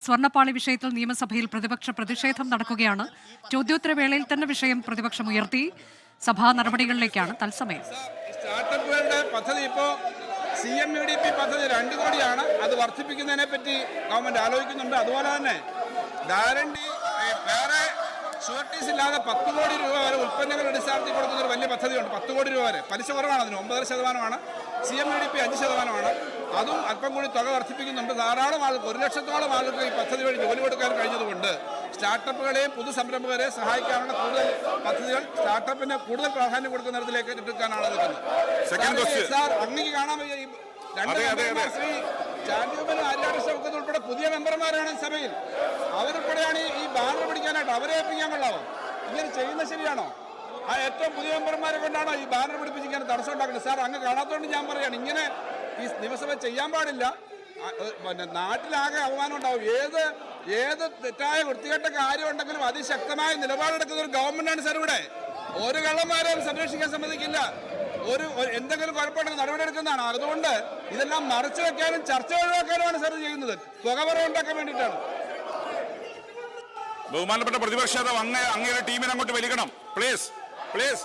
സ്വർണ്ണപ്പാളി വിഷയത്തിൽ നിയമസഭയിൽ പ്രതിപക്ഷ പ്രതിഷേധം നടക്കുകയാണ്. ചോദ്യോത്തരവേളയിൽ തന്നെ വിഷയം പ്രതിപക്ഷം ഉയർത്തി. സഭാ നടപടികളിലേക്കാണ് തത്സമയം. സ്റ്റാർട്ടപ്പുകളുടെ പദ്ധതി ഇപ്പോൾ CMUDP പദ്ധതി 2 കോടിയാണ്. അത് വർദ്ധിപ്പിക്കുന്നതിനെ പറ്റി ഗവൺമെന്റ് ആലോചിക്കുന്നുണ്ട്. അതുപോലെ തന്നെ ഗ്യാരണ്ടി വേറെ ഷുവർട്ടീസ് ഇല്ലാതെ 10 കോടി രൂപ വരെ ഉൽപ്പന്നങ്ങൾ അടിസ്ഥാനത്തിൽ കൊടുക്കുന്ന ഒരു വലിയ പദ്ധതിയുണ്ട്. 10 കോടി രൂപ വരെ പലിശ കുറവാണ്. അതിന് 9% CMUDP 5%. അതും അല്പം കൂടി തുക വർദ്ധിപ്പിക്കുന്നുണ്ട്. ധാരാളം ആളുകൾ 1 ലക്ഷത്തോളം ആളുകൾക്ക് ഈ പദ്ധതി വഴി ജോലി കൊടുക്കാൻ കഴിഞ്ഞതുകൊണ്ട് സ്റ്റാർട്ടപ്പുകളെയും പൊതുസംരംഭകരെയും സഹായിക്കാനുള്ള കൂടുതൽ പദ്ധതികൾ സ്റ്റാർട്ടപ്പിന് കൂടുതൽ പ്രാധാന്യം കൊടുക്കുന്നിടത്തിലേക്ക് എടുക്കാനാണ് നിൽക്കുന്നത്. സാർ അങ്ങേക്ക് കാണാൻ വയ്യ ഈ 2 മെമ്പർമാർ ശ്രീ ചാണ്ടിയുമ്മനും ആര്യാടൻ ഷൗക്കത്തും ഉൾപ്പെടെ പുതിയ മെമ്പർമാരാണ് സഭയിൽ. അവരുൾപ്പെടെയാണ് ഈ ബാനർ പിടിക്കാനായിട്ട് അവരെ ഏൽപ്പിക്കാൻ കൊള്ളാവോ? ഇങ്ങനെ ചെയ്യുന്നത് ശരിയാണോ? ആ ഏറ്റവും പുതിയ മെമ്പർമാരെ കൊണ്ടാണോ ഈ ബാനർ പിടിപ്പിച്ചിരിക്കാൻ തടസ്സം ഉണ്ടാക്കുന്നത്? സാർ അങ്ങ് കാണാത്തതുകൊണ്ട് ഞാൻ പറയുകയാണ്, ഇങ്ങനെ ഈ നിയമസഭ ചെയ്യാൻ പാടില്ല. പിന്നെ നാട്ടിലാകെ അപമാനം ഉണ്ടാവും. ഏത് തെറ്റായ വൃത്തികെട്ട കാര്യം ഉണ്ടെങ്കിലും അതിശക്തമായ നിലപാടെടുക്കുന്ന ഒരു ഗവൺമെന്റാണ് സാർ ഇവിടെ. ഒരു കള്ളന്മാരെയും സംരക്ഷിക്കാൻ സമ്മതിക്കില്ല. എന്തെങ്കിലും കുഴപ്പമുണ്ടെങ്കിൽ നടപടിയെടുക്കുന്നതാണ്. അതുകൊണ്ട് ഇതെല്ലാം മറച്ചു വെക്കാനും ചർച്ച ഒഴിവാക്കാനുമാണ് സാർ ചെയ്യുന്നത്. പുകവറ ഉണ്ടാക്കാൻ വേണ്ടിയിട്ടാണ്. ബഹുമാനപ്പെട്ട പ്രതിപക്ഷ നേതാവ് അങ്ങയുടെ ടീമിനെ അങ്ങോട്ട് വലിക്കണം. Please please.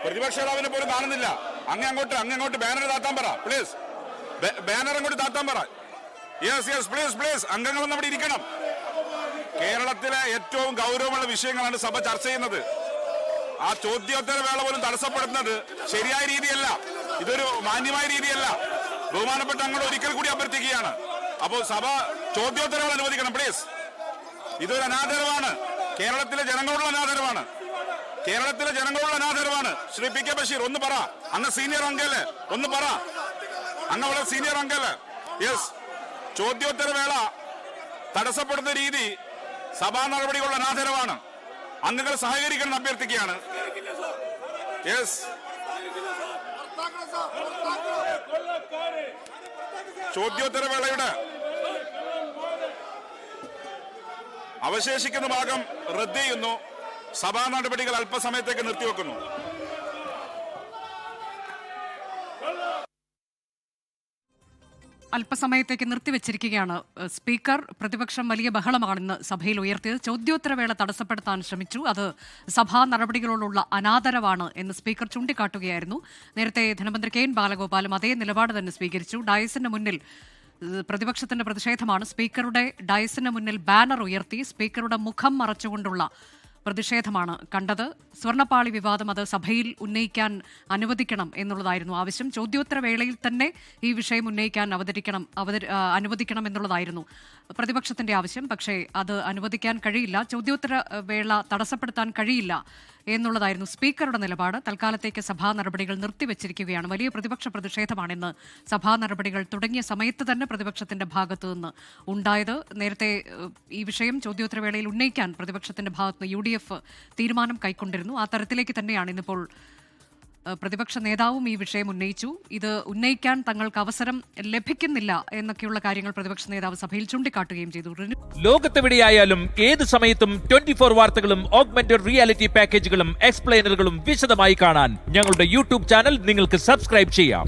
പ്രതിപക്ഷ നേതാവിനെ പോലും കാണുന്നില്ല. അങ്ങോട്ട് ബാനർ താത്താൻ പറ. പ്ലീസ് ബാനർ അങ്ങോട്ട് താത്താൻ പറ. Yes please please. അംഗങ്ങളൊന്നും അവിടെ ഇരിക്കണം. കേരളത്തിലെ ഏറ്റവും ഗൗരവമുള്ള വിഷയങ്ങളാണ് സഭ ചർച്ച ചെയ്യുന്നത്. ആ ചോദ്യോത്തര വേള പോലും തടസ്സപ്പെടുന്നത് ശരിയായ രീതിയല്ല. ഇതൊരു മാന്യമായ രീതിയല്ല. ബഹുമാനപ്പെട്ട അംഗങ്ങൾ ഒരിക്കൽ കൂടി അഭ്യർത്ഥിക്കുകയാണ്. അപ്പോൾ സഭ ചോദ്യോത്തരവേള അനുവദിക്കണം പ്ലീസ്. ഇതൊരു അനാദരവാണ്. കേരളത്തിലെ ജനങ്ങളുള്ള അനാദരവാണ്. ശ്രീ പി കെ ബഷീർ ഒന്ന് പറ. അങ്ങ് സീനിയർ അംഗല്ലേ, ഒന്ന് പറ. അങ്ങ് അവിടെ സീനിയർ അംഗല്ലേ? യെസ്. ചോദ്യോത്തര വേള തടസ്സപ്പെടുന്ന രീതി സഭാ നടപടികളുള്ള അനാദരവാണ്. അംഗങ്ങൾ സഹകരിക്കണം അഭ്യർത്ഥിക്കുകയാണ്. യെസ്. ചോദ്യോത്തര വേളയുടെ അവശേഷിക്കുന്ന ഭാഗം റദ്ദ് ചെയ്യുന്നു. സഭാ നടപടികൾ അല്പസമയത്തേക്ക് നിർത്തിവെക്കുന്നു. അല്പസമയത്തേക്ക് നിർത്തിവെച്ചിരിക്കുകയാണ് സ്പീക്കർ. പ്രതിപക്ഷം വലിയ ബഹളമാണെന്ന് സഭയിൽ ഉയർത്തിയത്. ചോദ്യോത്തരവേള തടസ്സപ്പെടുത്താൻ ശ്രമിച്ചു. അത് സഭാ നടപടികളോടുള്ള അനാദരവാണ് എന്ന് സ്പീക്കർ ചൂണ്ടിക്കാട്ടുകയായിരുന്നു. നേരത്തെ ധനമന്ത്രി KN ബാലഗോപാലും അതേ നിലപാട് തന്നെ സ്വീകരിച്ചു. ഡയസിന് മുന്നിൽ പ്രതിപക്ഷത്തിന്റെ പ്രതിഷേധമാണ്. സ്പീക്കറുടെ ഡയസിന് മുന്നിൽ ബാനർ ഉയർത്തി സ്പീക്കറുടെ മുഖം മറച്ചുകൊണ്ടുള്ള പ്രതിഷേധമാണ് കണ്ടത്. സ്വർണ്ണപ്പാളി വിവാദം അത് സഭയിൽ ഉന്നയിക്കാൻ അനുവദിക്കണം എന്നുള്ളതായിരുന്നു ആവശ്യം. ചോദ്യോത്തര വേളയിൽ തന്നെ ഈ വിഷയം ഉന്നയിക്കാൻ അനുവദിക്കണം എന്നുള്ളതായിരുന്നു പ്രതിപക്ഷത്തിന്റെ ആവശ്യം. പക്ഷേ അത് അനുവദിക്കാൻ കഴിയില്ല, ചോദ്യോത്തര വേള തടസ്സപ്പെടുത്താൻ കഴിയില്ല എന്നുള്ളതായിരുന്നു സ്പീക്കറുടെ നിലപാട്. തൽക്കാലത്തേക്ക് സഭാ നടപടികൾ നിർത്തിവെച്ചിരിക്കുകയാണ്. വലിയ പ്രതിപക്ഷ പ്രതിഷേധമാണിന്ന് സഭാ നടപടികൾ തുടങ്ങിയ സമയത്ത് തന്നെ പ്രതിപക്ഷത്തിന്റെ ഭാഗത്തു നിന്ന് ഉണ്ടായത്. നേരത്തെ ഈ വിഷയം ചോദ്യോത്തരവേളയിൽ ഉന്നയിക്കാൻ പ്രതിപക്ഷത്തിന്റെ ഭാഗത്ത് UDF തീരുമാനം കൈക്കൊണ്ടിരുന്നു. ആ തരത്തിലേക്ക് തന്നെയാണ് ഇന്നിപ്പോൾ പ്രതിപക്ഷ നേതാവും ഈ വിഷയം ഉന്നയിച്ചു. ഇത് ഉന്നയിക്കാൻ തങ്ങൾക്ക് അവസരം ലഭിക്കുന്നില്ല എന്നൊക്കെയുള്ള കാര്യങ്ങൾ പ്രതിപക്ഷ നേതാവ് സഭയിൽ ചൂണ്ടിക്കാട്ടുകയും ചെയ്തു. ലോകത്തെവിടെയായാലും ഏത് സമയത്തും 24 വാർത്തകളും ഓഗ്മെന്റഡ് റിയാലിറ്റി പാക്കേജുകളും എക്സ്പ്ലെയിനറുകളും വിശദമായി കാണാൻ ഞങ്ങളുടെ YouTube ചാനൽ നിങ്ങൾക്ക് സബ്സ്ക്രൈബ് ചെയ്യാം.